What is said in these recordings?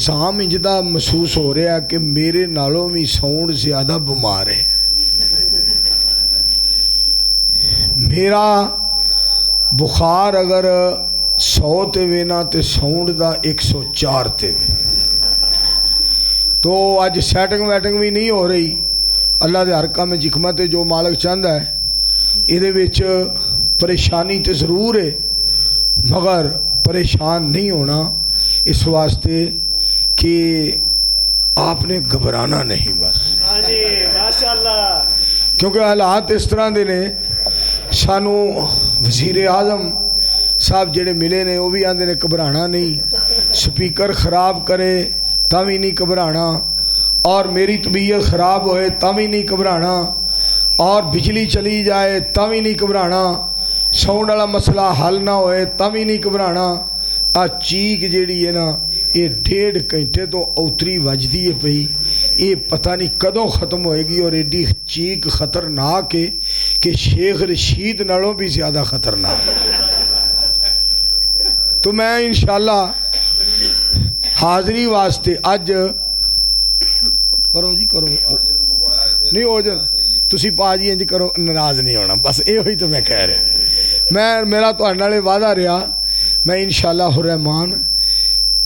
نظام انجدہ محسوس ہو رہا ہے کہ میرے نالوں بھی ساؤنڈ زیادہ بیمار ہے. میرا بخار اگر 100 تے وینا تے ساؤنڈ دا 104 تے وے. تو اج سیٹنگ ویٹنگ بھی نہیں ہو رہی. اللہ دے ہر کام حکمت ہے جو مالک چاہتا ہے. یہ پریشانی تو ضرور ہے مگر پریشان نہیں ہونا اس واسطے کہ آپ نے گھبرانا نہیں بس. کیونکہ حالات اس طرح دے نے. سانو وزیر اعظم صاحب جڑے ملے نے وہ بھی آندے نے گھبرانا نہیں. سپیکر خراب کرے تاں بھی نہیں گھبرانا, اور میری طبیعت خراب ہوئے تاں بھی نہیں گھبرانا, اور بجلی چلی جائے تاں بھی نہیں گھبرانا, ساؤنڈ والا مسئلہ حل نہ ہوئے تاں بھی نہیں گھبرانا. چیخ جیڑی ہے نا یہ 1.5 گھنٹے تو اوتری وجدی ہے پئی. یہ پتہ نہیں کدوں ختم ہوئے گی, اور ایڈی چیخ خطرناک ہے کہ شیخ رشید نالوں بھی زیادہ خطرناک ہے. تو میں انشاءاللہ حاضری واسطے اج کرو جی کرو نہیں ہو جائے تسی پا جی انج کرو, ناراض نہیں ہونا بس یہ ہوئی تو میں کہہ رہا. میرا تو نالے وعدہ رہا میں انشاءاللہ الرحمن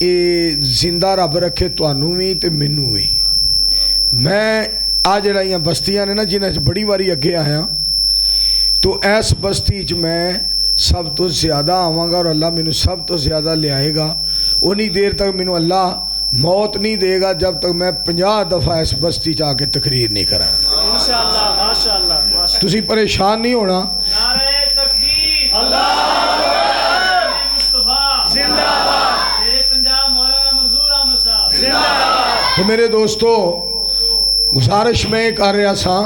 یہ زندہ رب رکھے تانوں بھی تے مینوں بھی. میں آ جڑائیاں بستیاں نے نا جنہیں بڑی باری اگے آیا تو ایس بستی میں سب تو زیادہ آواں گا اور اللہ مینوں سب تو زیادہ لے آئے گا. انہی دیر تک مینوں اللہ موت نہیں دے گا جب تک میں 50 دفعہ اس بستی آ کے تقریر نہیں کرا. انشاءاللہ ماشاءاللہ تسی پریشان نہیں ہونا. نعرہ تکبیر اللہ مصطفیٰ زندہ باد. میرے پنجاب مولانا منظور احمد صاحب زندہ باد. تو میرے دوستو گزارش میں کر رہا سا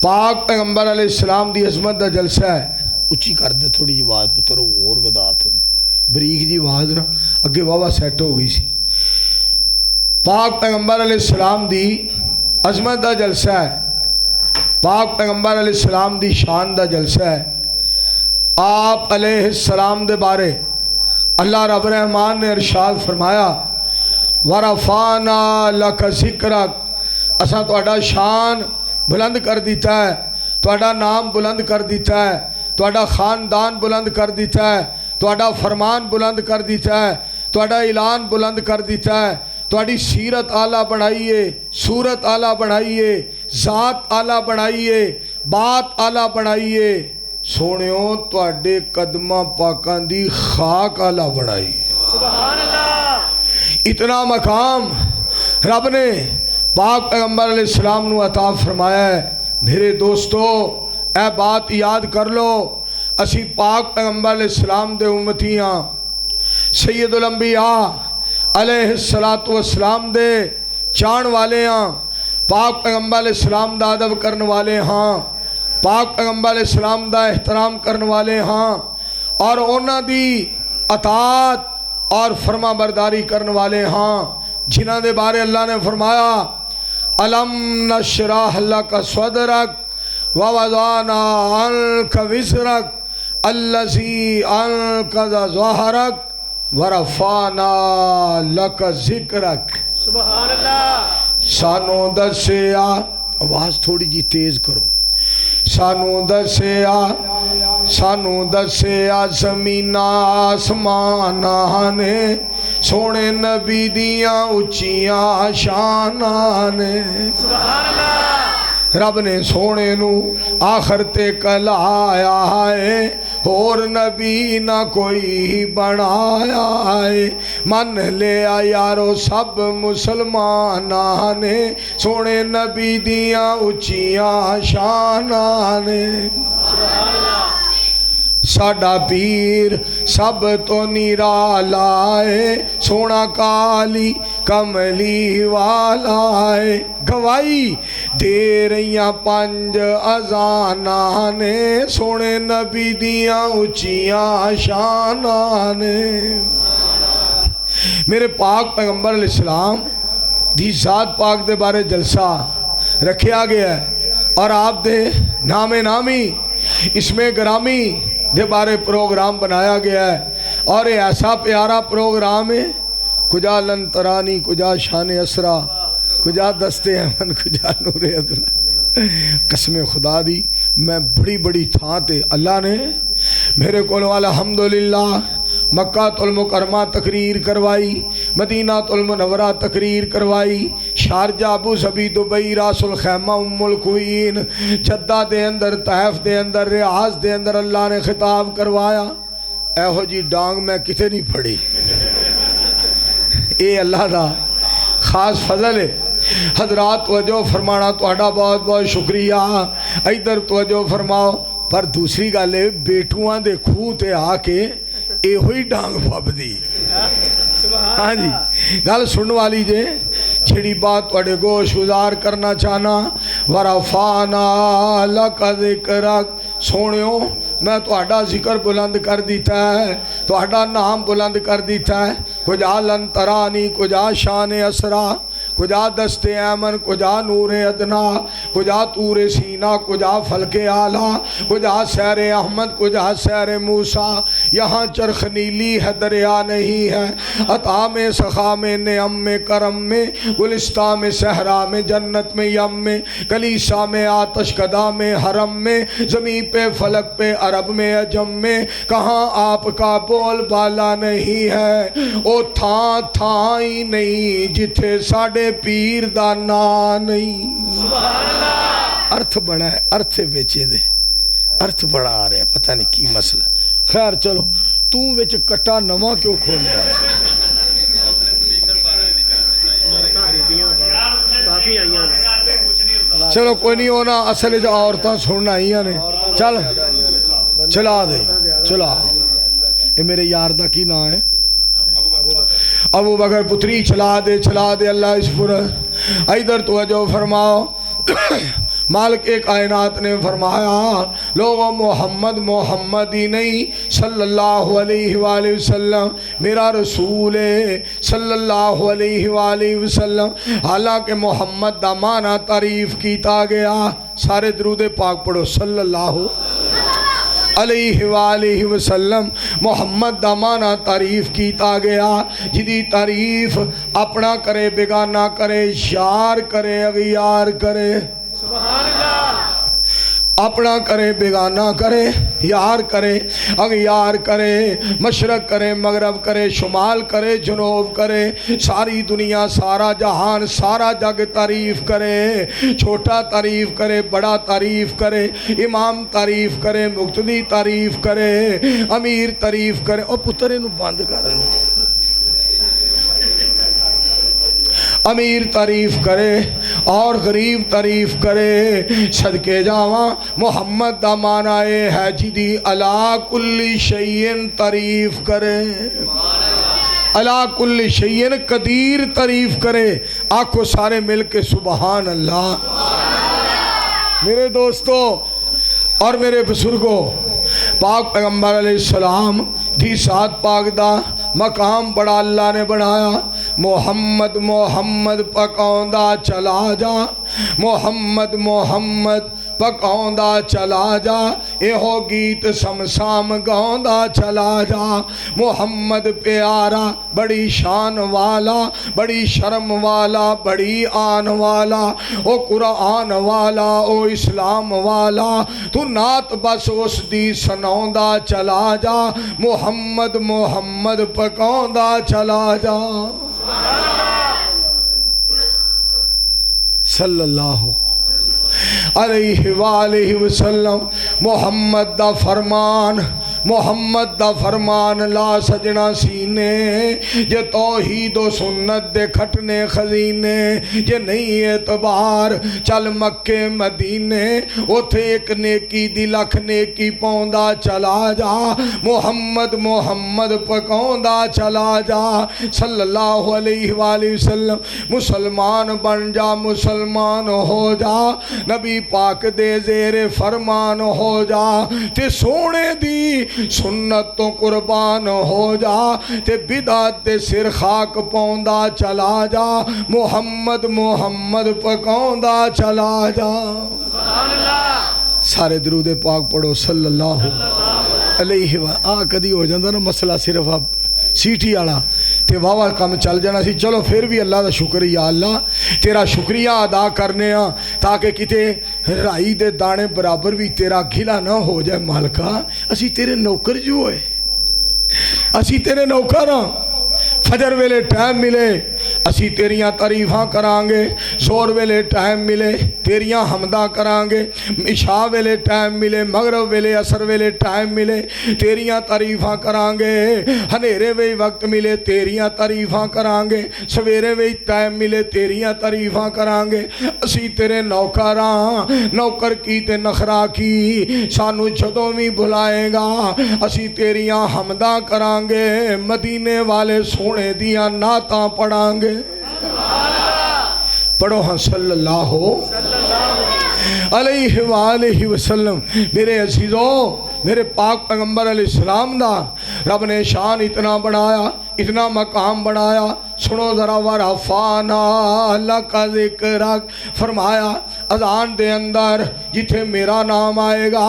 پاک پیغمبر علیہ السلام دی عظمت دا جلسہ ہے. اچھی کر دے تھوڑی جی آواز پتر اور ودا تھوڑی بریک جی آواز نا اگے واہ سیٹ ہو گئی سی. پاک پیغمبر علیہ السلام دی عظمت دا جلسہ ہے. پاک پیغمبر علیہ السلام دی شان دا جلسہ ہے. آپ علیہ السلام دے بارے اللہ رب رحمان نے ارشاد فرمایا وَرَفَعْنَا لَكَ ذِكْرَكَ, اساں تہاڈا شان بلند کر دیتا ہے, تہاڈا نام بلند کر دیتا ہے, تہاڈا خاندان بلند کر دیتا ہے, تہاڈا فرمان بلند کر دیتا ہے, تہاڈا اعلان بلند کر دیتا ہے, تہاڈی سیرت اعلیٰ بنائیے, صورت اعلیٰ بنائیے, ذات اعلیٰ بنائیے, بات اعلیٰ بنائیے. سونیوں تہاڈے قدماں پاکاں دی خاک اعلیٰ بنائیے. سبحان اللہ. اتنا مقام رب نے پاک پیغمبر علیہ السلام نو عطا فرمایا ہے. میرے دوستو اے بات یاد کر لو, اسی پاک پیغمبر علیہ السلام دے امتی ہاں, سید الانبیاء علیہ السلام دے چان والے ہاں, پاک پیغمبر علیہ السلام دا ادب کرن والے ہاں, پاک پیغمبر علیہ السلام دا احترام کرن والے ہاں, اور اونا دی اطاعت اور فرما برداری کرن والے ہاں, جنہ دے بارے اللہ نے فرمایا الم نشرح لک صدرک ووضعنا عنک وزرک الذی انقض ظہرک ورفعنا لک ذکرک. سبحان اللہ. سانو دسیا, آواز تھوڑی جی تیز کرو, سانو دسیا زمین آسمان نے سونے نبی دیاں اچیاں شاناں نے. سبحان اللہ. رب نے سونے نو آخر تے کلایا ہے, اور نبی نہ کوئی بنایا ہے. من لیا یارو سب مسلماناں نے سونے نبی دیاں اچیاں شاناں نے. سبحان اللہ. ساڈا پیر سب تو نرالا ہے, سونا کالی کملی والا ہے. گواہی دے رہیاں 5 اذاناں نے سونے نبی دیاں اچیاں شاناں نے. میرے پاک پیغمبر علیہ السلام دی ذات پاک دے بارے جلسہ رکھیا گیا ہے, اور آپ دے نام نامی اسم گرامی دے بارے پروگرام بنایا گیا ہے. اور یہ ایسا پیارا پروگرام ہے کجا لن ترانی کجا شان اسرا کجا دستے احمد کجا نور ادنا قسم خدا دی میں بڑی بڑی تھاں تے اللہ نے میرے کو الحمدللہ مکہ المکرمہ تقریر کروائی، مدینہ المنورہ تقریر کروائی، شارجہ ابو ظبی دبئی راس الخیمہ ام القوین جدہ دے اندر طائف دے اندر ریاض دے اندر اللہ نے خطاب کروایا۔ اے ہو جی ڈانگ میں کتے نہیں پھڑی، اے اللہ دا خاص فضل ہے۔ حضرات توجہ فرمانا تہاڈا بہت بہت شکریہ، ادھر توجہ فرماؤ۔ پر دوسری گل ہے بیٹوਆਂ دے کھوہ تے آ کے اے ہوئی ڈانگ پھب دی۔ ہاں جی گل سننے والی جے جھڑی بات تہاڈے گوش گزار کرنا چاہنا۔ ورفعنا لک ذکرک، سونیو میں تہاڈا ذکر بلند کر دیتا ہے، تہاڈا نام بلند کر دیتا ہے۔ کجا لن ترانی کجا شان اسرا کجا دست ایمن کجا نور ادنا کجا طور سینہ کجا فلک اعلیٰ کجا سیر احمد کجا سیر موسیٰ۔ یہاں چرخ نیلی ہے دریا نہیں ہے، عطا میں سخا میں نعم میں کرم میں، گلستہ میں صحرا میں جنت میں یم میں، کلیسا میں آتش کدا میں حرم میں، زمین پہ فلک پہ عرب میں عجم میں، کہاں آپ کا بول بالا نہیں ہے، او تھاں تھاں ہی نہیں جتھے ساڑھے پیر دا نا نہیں۔ ارتھ بڑا ہے، ارتھ بیچے دے، ارتھ بڑا آ رہا ہے، پتہ نہیں کی مسئلہ۔ خیر چلو تو وچ کٹا نواں کیوں کھول رہا ہے؟ چلو کوئی نہیں ہونا، اصل جو عورتاں سننا ہی نے، چل چلا دے چلا۔ یہ میرے یار دا کی نام ہے ابو بکر پتری، چلا دے اللہ اس پر۔ ادھر توجہ فرماؤ، مالک کائنات نے فرمایا لوگوں محمد ہی نہیں صلی اللہ علیہ وآلہ وسلم میرا رسول ہے صلی اللہ علیہ وآلہ وسلم۔ حالانکہ محمد دا معنی تعریف کیتا گیا، سارے درود پاک پڑھو صلی اللہ علیہ وآلہ وسلم۔ محمد دا معنی تعریف کیتا گیا، جدی تعریف اپنا کرے بیگانہ کرے، یار کرے اغیار کرے، اپنا کرے بیگانہ کرے، یار کرے اغیار کرے، مشرق کرے مغرب کرے، شمال کرے جنوب کرے، ساری دنیا سارا جہان سارا جگ تعریف کرے، چھوٹا تعریف کرے بڑا تعریف کرے، امام تعریف کرے مقتدی تعریف کرے، امیر تعریف کرے۔ او پتر انہوں بند کر رہے ہیں، امیر تعریف کرے اور غریب تعریف کرے۔ صدقے جاواں محمد دا معنی ہے جدی علا کل شیئن تعریف کرے، علا کل شیئن قدیر تعریف کرے۔ آنکھوں سارے مل کے سبحان اللہ۔ میرے دوستو اور میرے بزرگوں، پاک پیغمبر علیہ السلام دی ساتھ پاک دا مقام بڑا اللہ نے بنایا۔ محمد پکاؤندا چلا جا، محمد پکاؤندا چلا جا، اے ہو گیت سمسام گاؤندا چلا جا۔ محمد پیارا بڑی شان والا، بڑی شرم والا، بڑی آن والا، او قرآن والا، او اسلام والا، تو نات بس اس دی سناؤندا چلا جا۔ محمد پکاؤندا چلا جا صلی اللہ علیہ وآلہ وسلم۔ محمد دا فرمان لا سجنا سینے، جے توحید و سنت دے کھٹنے خزینے، جے نہیں اعتبار چل مکے مدینے، اتھے ایک نیکی دی لکھ نیکی پاؤندا چلا جا۔ محمد پکاؤندا چلا جا صلی اللہ علیہ وآلہ وسلم۔ مسلمان بن جا، مسلمان ہو جا، نبی پاک دے زیر فرمان ہو جا، تے سونے دی سنت تو قربان ہو جا، تے بدعت دے سر خاک پاؤندا چلا جا۔ محمد پکاؤندا چلا جا۔ سارے درود پاک پڑھو صلی اللہ علیہ وآلہ۔ کدی ہو جاندہ نا مسئلہ صرف اب سیٹھی آڑا تے واہ کم چل جانا سی. چلو پھر بھی اللہ دا شکر یا اللہ تیرا شکریہ ادا کرنے ہاں تاکہ کتے رائی دے دانے برابر بھی تیرا گھلا نہ ہو جائے. مالکا اسی تیرے نوکر جو ہوئے, اسی تیرے نوکر ہاں. فجر ویلے ٹائم ملے اسی تیریاں تعریفاں کرانگے, زور ویلے ٹائم ملے تیریاں حمداں کرانگے, عشاء ویلے ٹائم ملے, مغرب ویلے عصر ویلے ٹائم ملے تیریاں تعریفاں کرانگے, ہنیرے وی وقت ملے تیریاں تعریفاں کرانگے, سویرے وی ٹائم ملے تیریاں تعریفاں کرانگے. اسی تیرے نوکر ہاں, نوکر کی تے نخرا کی سانو جدوں بھی بلائے گا اسی تیریاں حمداں کرانگے, مدینے والے سونے دیاں نعتاں پڑھانگے. پڑھو ہاں صلی اللہ علیہ وآلہ وسلم. میرے عزیزوں, میرے پاک پیغمبر علیہ السلام دا رب نے شان اتنا بڑھایا, اتنا مقام بڑھایا. سنو ذرا ورفعنا لک ذکرک, فرمایا اذان دے اندر جتھے میرا نام آئے گا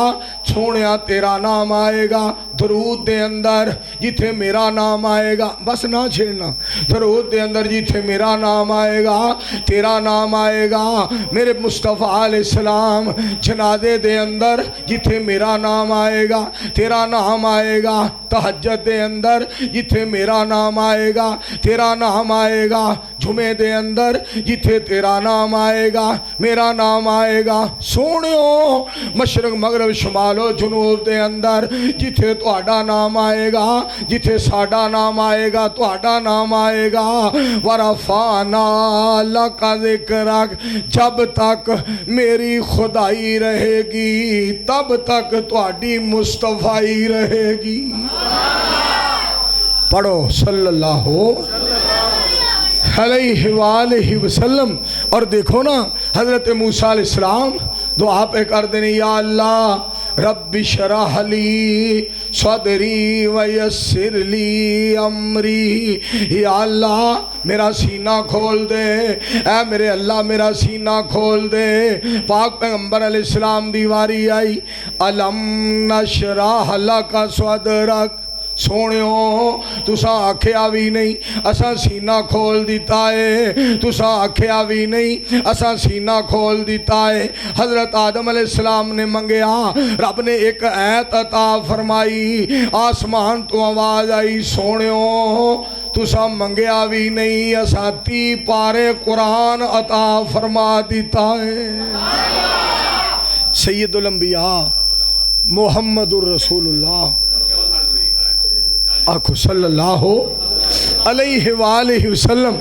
سونیا تیرا نام آئے گا. درود دے اندر جتھے میرا نام آئے گا, بس نہ چھیڑنا, درود دے اندر جتھے میرا نام آئے گا تیرا نام آئے گا. میرے مصطفیٰ علیہ السلام جنازے دے اندر جتھے میرا نام آئے گا تیرا نام آئے گا. تہجد دے اندر جتھے میرا نام آئے گا تیرا نام آئے گا. جمعے دے اندر جتھے تیرا نام آئے گا میرا نام آئے گا. سونیو مشرق مغرب شمال و جنوب دے اندر جتھے تہاڈا نام آئے گا, جتھے ساڈا نام آئے گا تہاڈا نام آئے گا. ورفعنا لک ذکرک, جب تک میری خدائی رہے گی تب تک تہاڈی مصطفیٰ رہے گی. پڑھو صلی اللہ علیہ وآلہ وسلم. اور دیکھو نا حضرت موسیٰ علیہ السلام دعا پہ کر دینے, یا اللہ رب اشرح لی صدری ویسر لی امری. یا اللہ میرا سینہ کھول دے, اے میرے اللہ میرا سینہ کھول دے. پاک پیغمبر علیہ السلام دیواری آئی, الم نشرح لک صدرک. سونیو تساں آکھیا بھی نہیں اساں سینہ کھول دیتا ہے, تساں آکھیا بھی نہیں اساں سینہ کھول دیتا ہے. حضرت آدم علیہ السلام نے منگیا, رب نے ایک آیت عطا فرمائی, آسمان تو آواز آئی, سونیو تساں منگیا بھی نہیں اساں 30 پارے قرآن عطا فرما دیتا ہے. سید الانبیاء محمد الرسول اللہ آنکھو صلی اللہ علیہ وآلہ وسلم.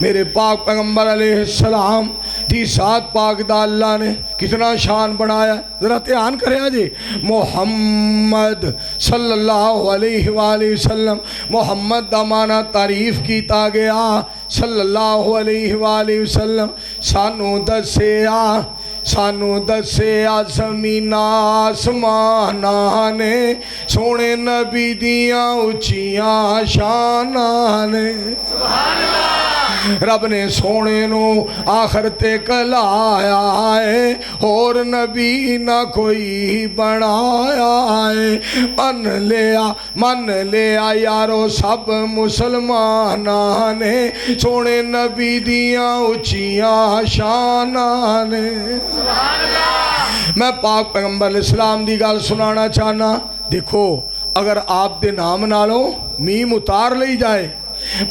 میرے پاک پیغمبر علیہ السلام دی ذات پاک دا اللہ نے کتنا شان بنایا. ذرا دھیان کرے جی, محمد صلی اللہ علیہ وآلہ وسلم. محمد دا معنی تعریف کیتا گیا, صلی اللہ علیہ وآلہ وسلم. سانو دسیا زمین آسمان نے سونے نبی دیاں اچیاں شاناں نے. رب نے سونے نو آخر تے کلایا ہے, اور نبی نہ کوئی بنایا ہے. من لیا یارو سب مسلماناں نے سونے نبی دیاں اچیاں شاناں نے. میں پاک پیغمبر علیہ السلام دی گل سنانا چاہنا. دیکھو اگر آپ دے نام نالوں میم اتار لئی جائے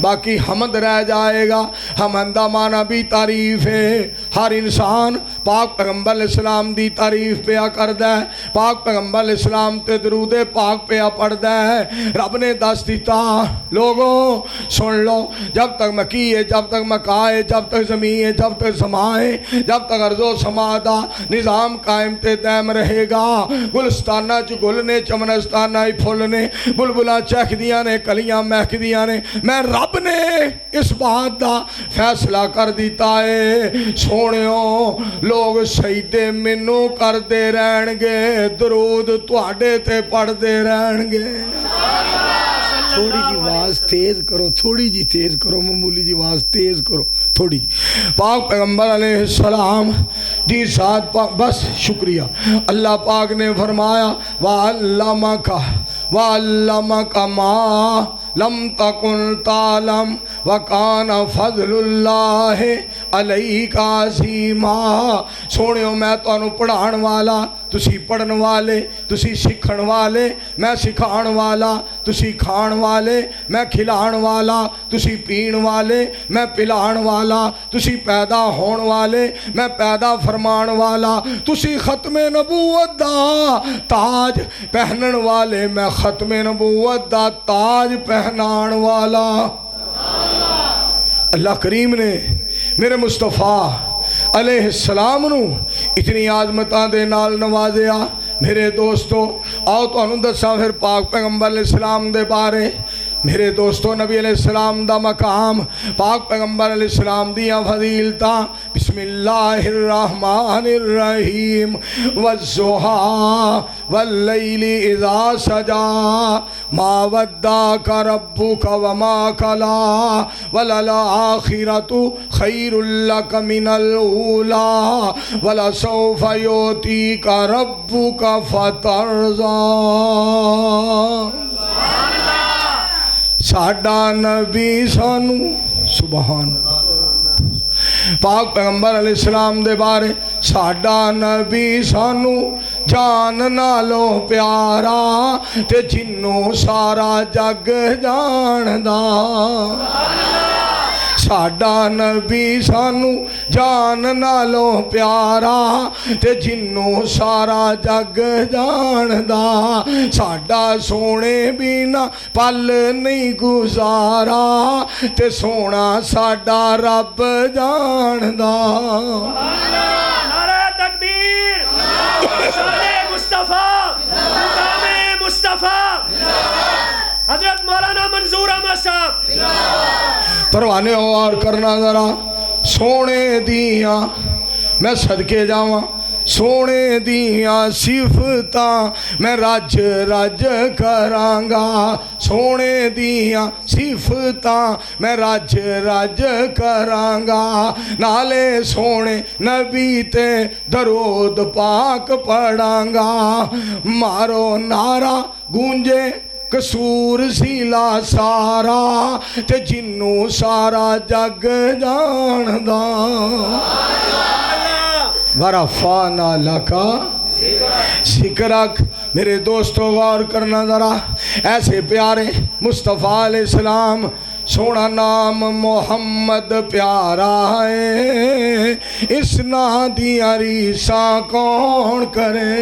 باقی حمد رہ جائے گا. حمد دا معنی بھی تعریف ہے. ہر انسان پاک پیغمبر علیہ السلام دی تعریف پیا کردا ہے, پاک پیغمبر علیہ السلام تے درود پاک پیا پڑھدا ہے. رب نے دس دیتا, لوگوں سن لو, جب تک مکی ہے, جب تک مکا ہے, جب تک زمین ہے, جب تک سما ہے, جب تک ارض و سما دا نظام قائم تے دائم رہے گا. گلستانہ چ گل نے, چمنستانہ ہی پھل نے, بلبلاں چہک دیاں نے, کلیاں مہک دیاں نے. میں رب نے اس بات دا فیصلہ کر دیتا ہے, سونیوں لوگ سجدے مینوں کردے رہن گے, درود تواڈے تے پڑھدے رہن گے. تھوڑی جی آواز تیز کرو, تھوڑی جی تیز کرو, معمولی جی آواز تیز کرو تھوڑی جی. پاک پیغمبر علیہ السلام دی ذات پاک, بس شکریہ. اللہ پاک نے فرمایا وَعَلَّمَكَ مَا لم تکن تعلم وکان فضل اللہ علیک عظیما سونیو میں تانوں پڑھان والا تسی پڑھن والے تسی سکھن والے میں سکھان والا تسی کھان والے میں کھلان والا تسی پین والے میں پلان والا تسی پیدا ہون والے میں پیدا فرمان والا تسی ختم نبوت دا تاج پہنن والے میں ختم نبوت دا تاج پہنان والا اللہ کریم نے میرے مصطفیٰ علیہ السلام نو اتنی عظمتاں دے نال نوازیا میرے دوستو آؤ تو انہوں دساں پھر پاک پیغمبر علیہ السلام دے بارے میرے دوستو نبی علیہ السلام دا مقام پاک پیغمبر علیہ السلام دیاں فضیلتاں بسم اللہ الرحمن الرحیم والضحیٰ واللیل اذا سجا ما ودعک ربک وما قلی وللآخرۃ خیر لک من الاولی ولسوف یؤتیک ربک فترضی ساڈا نبی سانو سبحان پاک پیغمبر علیہ السلام دے بارے ساڈا نبی سانو جان نالو پیارا تے جنوں سارا جگ جاندا ساڈا نبی سانو جان نالو پیارا تے جنوں سارا جگ جاندا ساڈا سونے بینا پل نہیں گزارا تے سونا ساڈا رب جاندا نعرہ تکبیر شان مصطفیٰ مقام مصطفیٰ حضرت مولانا منظور احمد صاحب پروانے اور کرنا ذرا سونے دیاں میں صدقے جاواں سونے دیاں صفتاں میں رج رج کرانگا سونے دیاں صفتاں میں رج رج کرانگا نالے سونے نبی تے درود پاک پڑھانگا مارو نعرہ گونجے قصور سیلا سارا تے جنوں سارا جگ جاندا ورفعنا لکا ذکرک میرے دوستو غور کرنا ذرا ایسے پیارے مصطفیٰ علیہ السلام سونا نام محمد پیارا ہے اس نا دیا ریساں کون کرے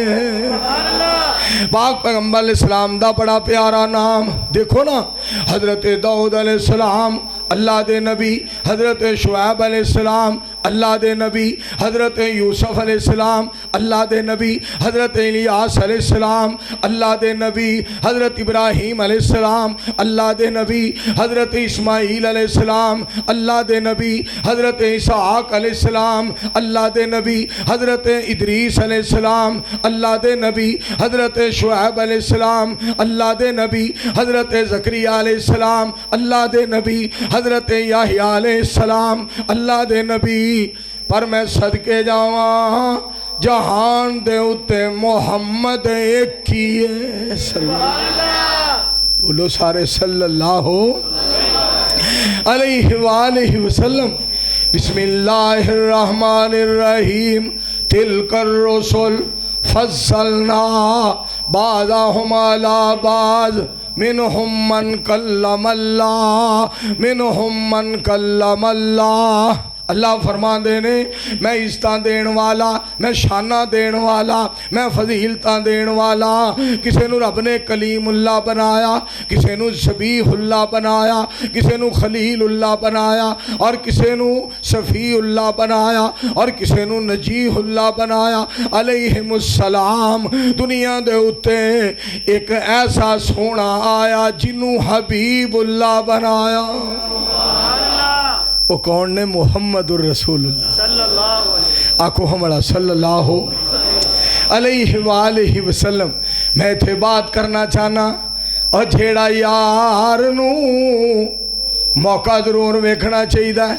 پاک پیغمبر علیہ السلام دا بڑا پیارا نام دیکھو نا حضرت داؤد علیہ السلام اللہ دے نبی حضرت شعیب علیہ السلام اللہ دے نبی حضرت یوسف علیہ السلام اللہ دے نبی حضرت الیاس علیہ السلام اللہ دے نبی حضرت ابراہیم علیہ السلام اللہ دے نبی حضرت اسماعیل علیہ السلام اللہ دے نبی حضرت اسحاق علیہ السلام اللہ دے نبی حضرت ادریس علیہ السلام اللہ دے نبی حضرت شعیب علیہ السلام اللہ دے نبی حضرت زکریا علیہ السلام اللہ دے نبی حضرت یحییٰ علیہ السلام اللہ دے نبی پر میں صدقے جاواں جہان دے اتے محمد ایک کیے صلی اللہ بولو سارے صلی اللہ علیہ وآلہ وسلم بسم اللہ الرحمن الرحیم تلک الرسل فضلنا بعضهم على بعض منهم من کلم اللہ منهم من کلم اللہ اللہ فرمان دینے میں عزتاں دین والا میں شانہ دین والا میں فضیلتاں دین والا کسے نو رب نے کلیم اللہ بنایا کسے نو شبیح اللہ بنایا کسے نو خلیل اللہ بنایا اور کسے نو شفیع اللہ بنایا اور کسے نو نجیح اللہ بنایا علیہم السلام دنیا دے اتے ایک ایسا سونا آیا جنو حبیب اللہ بنایا وہ کون نے محمد الرسول اللہ صلی اللہ علیہ آکو ہمارا صلی اللہ علیہ وآلہ وسلم میں تھے بات کرنا چاہنا اور جھیڑا یار نو موقع ضرور ویکھنا چاہیے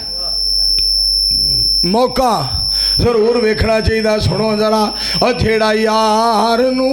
موقع ضرور ویکھنا چاہیے سنو ذرا اور جھیڑا یار نو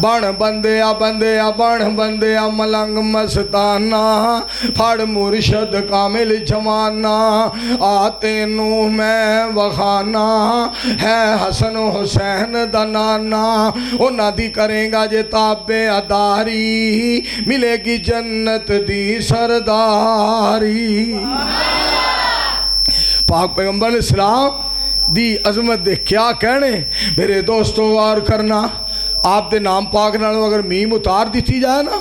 بن بندیا بندیا بن بندیا ملنگ مستانہ پھڑ مرشد کامل جمانہ آتے نو میں وخانہ ہے حسن حسین دا نانا انہاں دی کریں گا جے تابع اداری ملے گی جنت دی سرداری پاک پیغمبر علیہ السلام دی عظمت دے کیا کہنے میرے دوستو غور کرنا آپ دے نام پاک نالوں اگر میم اتار دیتی جائے نا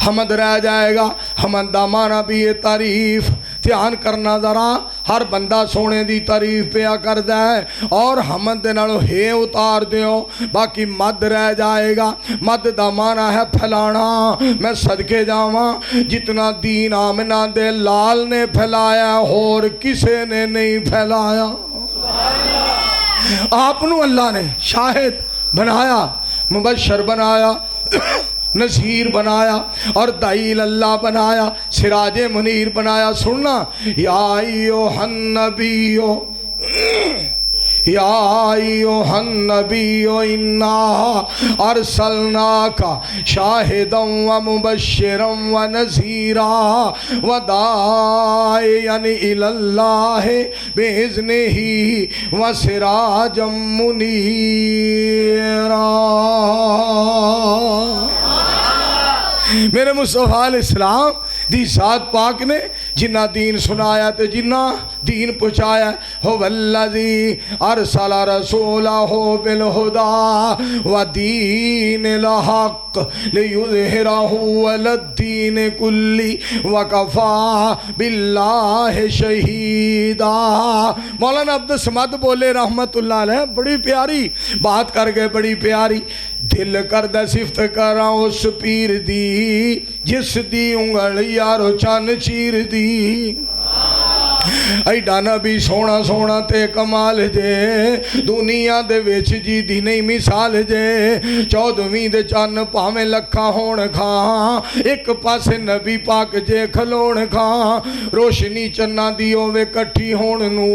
حمد رہ جائے گا حمد دا مانا بھی یہ تعریف دھیان کرنا ذرا ہر بندہ سونے دی تعریف پیا کر ہے اور حمد دے نالوں ہے اتار دیو باقی مد رہ جائے گا مد دا مانا ہے پھیلانا میں صدقے جاواں جتنا دین آمنہ دے لال نے پھیلایا اور کسے نے نہیں پھیلایا آپ نو اللہ نے شاہد بنایا مبشر بنایا نذیر بنایا اور دعیل اللہ بنایا سراج منیر بنایا سننا یا ایوہ النبیو یا ایوہ النبیو انا ارسلناکا شاہدا و مبشرا و نذیرا و داعیا الاللہ باذنہ و سراجا منیرا میرے مصطفیٰ علیہ السلام دی ذات پاک نے جنہ دین سنایا تے جنہ دین پہنچایا ہو والذی ارسل رسولہ بالہدی و دین الحق لیظہرہ علی الدین کلی وکفا باللہ شہیدا مولانا عبد الصمد بولے رحمت اللہ علیہ بڑی پیاری بات کر گئے بڑی پیاری دل کردہ صفت کراں اس پیر دی جس دی انگل یارو چان چیر دی ایڈا نبی سونا سونا تے کمال جے دنیا دے ویچ جی دی نہیں مثال جے 14ویں دے چان پاویں لکھا ہون کھاں ایک پاسے نبی پاک جے کھلون کھاں روشنی چنا دیو وے کٹھی ہون نو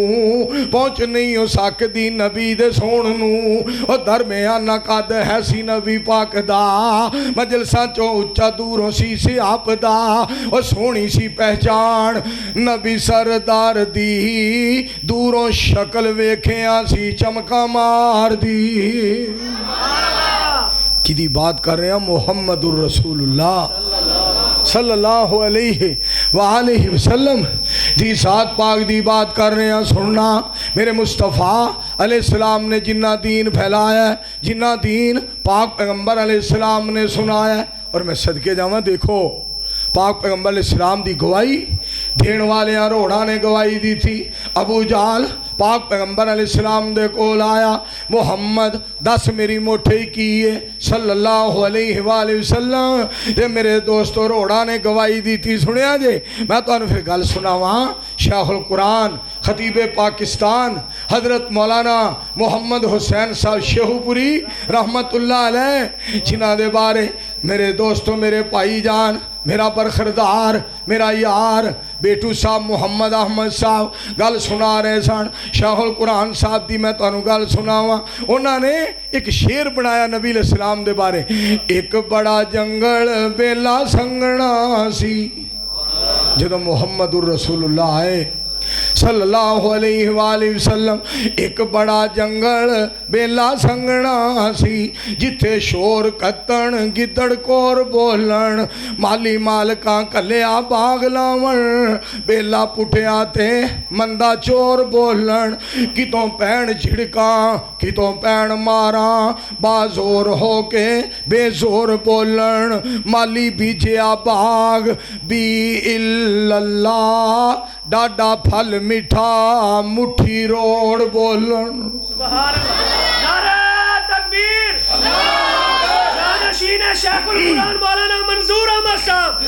پہنچ نہیں ہو ساک دی نبی دے سون نو اور درمیانہ قد ہے سی نبی پاک دا مجلساں چو اچھا دوروں سی سی آپ دا اور سونی سی پہچان نبی سردار دی دوروں شکل ویکھیاں سی چمکا مار دی کی دی بات کر رہے ہیں محمد الرسول اللہ صلی اللہ علیہ وآلہ وسلم دی ذات پاک دی بات کر رہے ہیں سننا میرے مصطفیٰ علیہ السلام نے جنہ دین پھیلایا ہے جنہ دین پاک پیغمبر علیہ السلام نے سنایا ہے اور میں صدقے جاواں دیکھو پاک پیغمبر علیہ السلام دی گواہی دین والے روڑا نے گواہی دی تھی ابو جہل پاک پیغمبر علیہ السلام دے کول آیا محمد 10 میری موٹھے کیے صلی اللہ علیہ وآلہ وسلم تے میرے دوستو روڑا نے گواہی دی تھی سنیا جے میں تو انہوں پھر گل سناواں شیخ القرآن خطیب پاکستان حضرت مولانا محمد حسین صاحب شیخو پوری رحمت اللہ علیہ جنہ دے بارے میرے دوستو میرے پائی جان میرا برخردار میرا یار بیٹو صاحب محمد احمد صاحب گل سنا رہے سن شیخ القرآن صاحب دی میں تو انہوں گل سناواں انہوں نے ایک شعر بنایا نبی علیہ السلام دے بارے ایک بڑا جنگل بیلا سنگنا سی جدو محمد الرسول اللہ آئے صلی اللہ علیہ وآلہ وسلم ایک بڑا جنگل بیلا سنگنا سی جتھے شور کتن گدڑ کور بولن مالی مالکاں کلیا باغ لاون بیلا پٹھیا تے مندہ چور بولن کتوں پین جھڑکاں کتوں پین ماراں بازور ہو کے بے زور بولن مالی بیجیا باغ بی اللہ ڈاڈا پھل میٹھا مٹھی روڑ بولن سبحان اللہ نعرہ تکبیر جانشین شیخ القرآن مولانا منظور احمد صاحب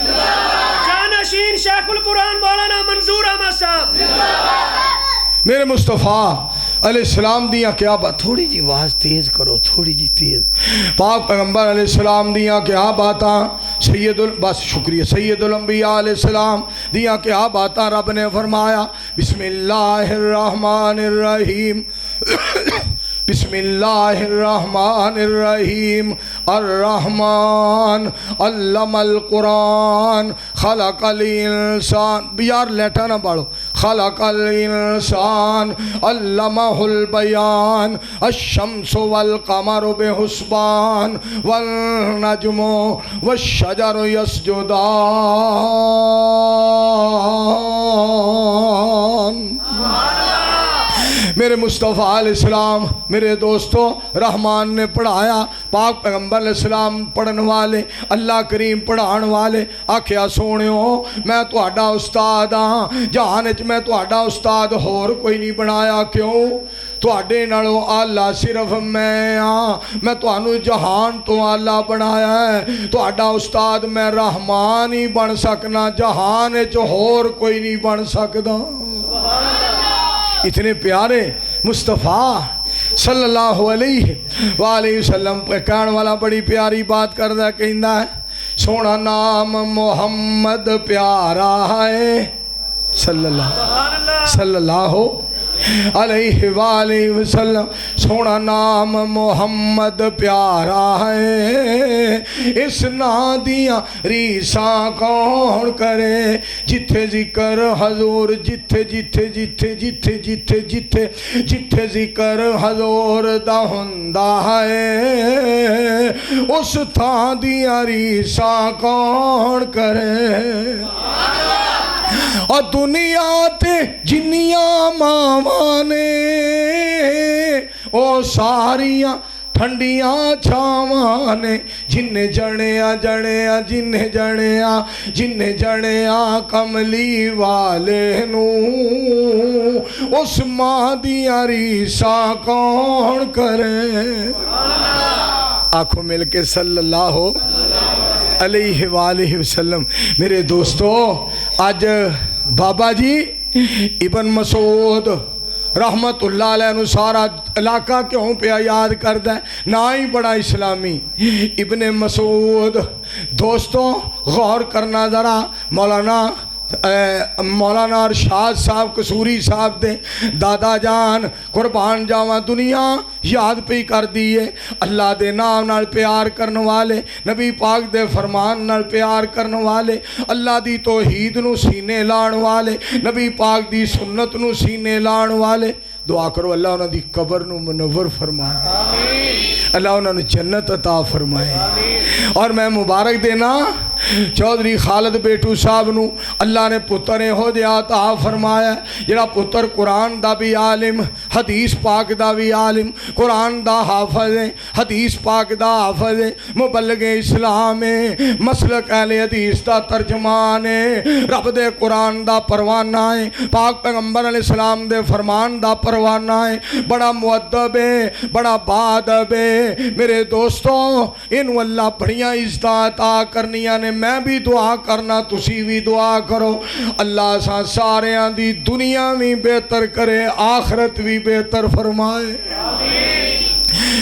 جانشین شیخ القرآن مولانا منظور احمد صاحب میرے مصطفیٰ علیہ السلام دیاں کیا بات تھوڑی جی آواز تیز کرو تھوڑی جی تیز پاک پیغمبر علیہ السلام دیاں کیا باتاں بس شکریہ سید الانبیاء علیہ السلام دیاں کیا باتاں رب نے فرمایا بسم اللہ الرحمن الرحیم بسم اللہ الرحمن الرحیم الرحمن علم القرآن خلق الانسان. یار لیٹا نہ پڑھو. خلق الانسان علمہ البیان الشمس والقمر بحسبان والنجم والشجر يسجدان. میرے مصطفیٰ علیہ السلام میرے دوستو رحمان نے پڑھایا. پاک پیغمبر علیہ السلام پڑھن والے اللہ کریم پڑھان والے آکھیا سونیو میں تہاڈا استاد ہاں جہان وچ میں تہاڈا استاد ہور کوئی نہیں بنایا. کیوں؟ تہاڈے نالوں آلہ صرف میں ہاں. میں تہانوں جہان تو آلہ بنایا ہے. تہاڈا استاد میں رحمان ہی بن سکنا جہان وچ ہور کوئی نہیں بن سکدا. اتنے پیارے مصطفیٰ صلی اللہ علیہ وآلہ وسلم پہ کہن والا بڑی پیاری بات کردہ کہندہ ہے سونا نام محمد پیارا ہے صلی اللہ علیہ وآلہ وسلم. سونا نام محمد پیارا ہے اس نا دیاں ریساں کون کرے جتھے ذکر حضور جتھے جتھے جتھے جتھے جتھے جتھے جتھے ذکر حضور دا ہندا ہے اس تھاں دیاں ریساں کون کرے. اور دنیا تے جنیاں ماواں نے او ساریاں ٹھنڈیاں چھاواں نے جنہیں جڑیاں جڑیاں جنہیں جڑیاں جنہیں جڑیاں کملی والے نو اس ماں دیاں ریساں کون کرے. آنکھوں مل کے صلی اللہ علیہ وآلہ وسلم. میرے دوستو آج بابا جی ابن مسعود رحمت اللہ علیہ نو سارا علاقہ کیوں پہ یاد کردہ ہے نا ہی بڑا اسلامی. ابن مسعود دوستو غور کرنا ذرا مولانا ارشاد صاحب قصوری صاحب دے دادا جان قربان جاواں دنیا یاد پہ کر دیئے. اللہ دے نام نال پیار کرن والے نبی پاک دے فرمان نال پیار کرن والے اللہ دی توحید نو سینے لان والے نبی پاک دی سنت نو سینے لان والے. دعا کرو اللہ انہاں دی قبر نو منور فرمائے اللہ انہاں نو جنت عطا فرمائے. اور میں مبارک دینا چودھری خالد بیٹو صاحب نو اللہ نے پتر ہو دیا عطا فرمایا جڑا پتر قرآن دا بھی عالم حدیث پاک دا بھی عالم قرآن دا حافظ ہے حدیث پاک دا حافظ ہے مبلغ اسلام ہے مسلک اہل حدیث دا ترجمان ہے رب دے قرآن دا پروانہ ہے پاک پیغمبر علیہ السلام دے فرمان دا پروانہ ہے بڑا مؤدب ہے بڑا بادب ہے. میرے دوستو انہوں اللہ بڑیاں عزتاں عطا کرنیاں نے. میں بھی دعا کرنا تسی بھی دعا کرو اللہ سا سارے دی دنیا بھی بہتر کرے آخرت بھی بہتر فرمائے.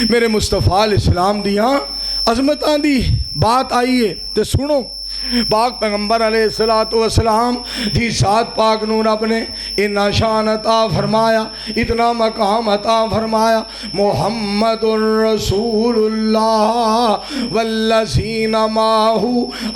میرے مصطفیٰ علیہ السلام دیاں عظمتاں دی بات آئیے تو سنو. پاک پیغمبر علیہ السلام دی ذات پاک نو رب نے اتنا شان عطا فرمایا اتنا مقام عطا فرمایا. محمد رسول اللہ والذین معہ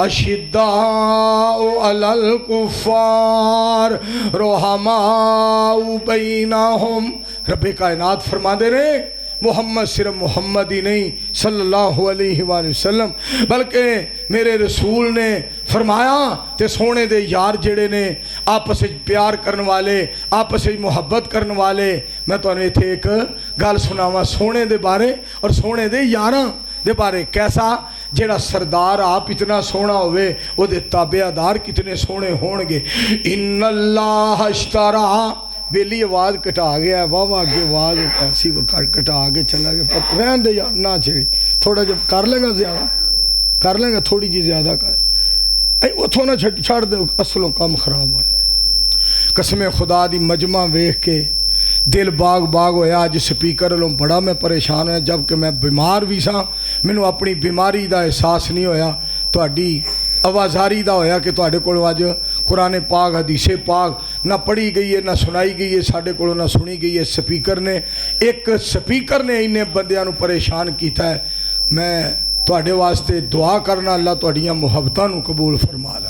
اشداء علی الکفار رحماء بینہم. رب کائنات فرما دے رہے محمد صرف محمد ہی نہیں صلی اللہ علیہ وآلہ وسلم بلکہ میرے رسول نے فرمایا تے سونے دے یار جڑے نے آپس پیار کرن والے آپس محبت کرن والے. میں تو انہیں تھے ایک گال سناوا سونے دے بارے اور سونے دے یاراں دے بارے. کیسا جیڑا سردار آپ اتنا سونا ہوئے وہ دے تابعدار کتنے سونے ہونگے. ان اللہ اشترا بیلی آواز کٹا گیا ہے واہ آگے آواز ایسی کٹا آگے چلا گیا رہن دے یار نہ چھڑی تھوڑا جب کر لیں گا زیادہ کر لیں گا تھوڑی جی زیادہ کر اتھوں نہ چھڑ دے اصلوں کام خراب ہو جائے. قسم خدا دی مجمع ویکھ کے دل باغ باغ ہویا. آج سپیکر لوں بڑا میں پریشان ہے جبکہ میں بیمار بھی سا مینوں اپنی بیماری دا احساس نہیں ہویا تہاڈی آوازاری دا ہویا کہ تہاڈے کولوں اج قرآن پاک حدیث پاک نہ پڑھی گئی ہے نہ سنائی گئی ہے ساڈے کولوں نہ سنی گئی ہے. سپیکر نے ایک سپیکر نے انہیں بندیاں نو پریشان کیتا ہے. میں ਤੁਹਾਡੇ ਵਾਸਤੇ ਦੁਆ ਕਰਨਾ ਅੱਲਾਹ ਤੁਹਾਡੀਆਂ ਮੁਹੱਬਤਾਂ ਨੂੰ ਕਬੂਲ ਫਰਮਾ ਲੈ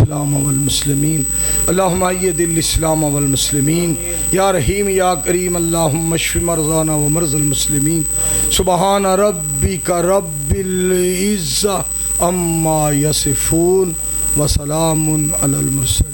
الاسلام والمسلمین اللہم اید الاسلام والمسلمین یا رحیم یا کریم اللہم اشف مرضانا ومرضى المسلمین سبحان ربک رب العزة عما یصفون وسلام علی المرسلین.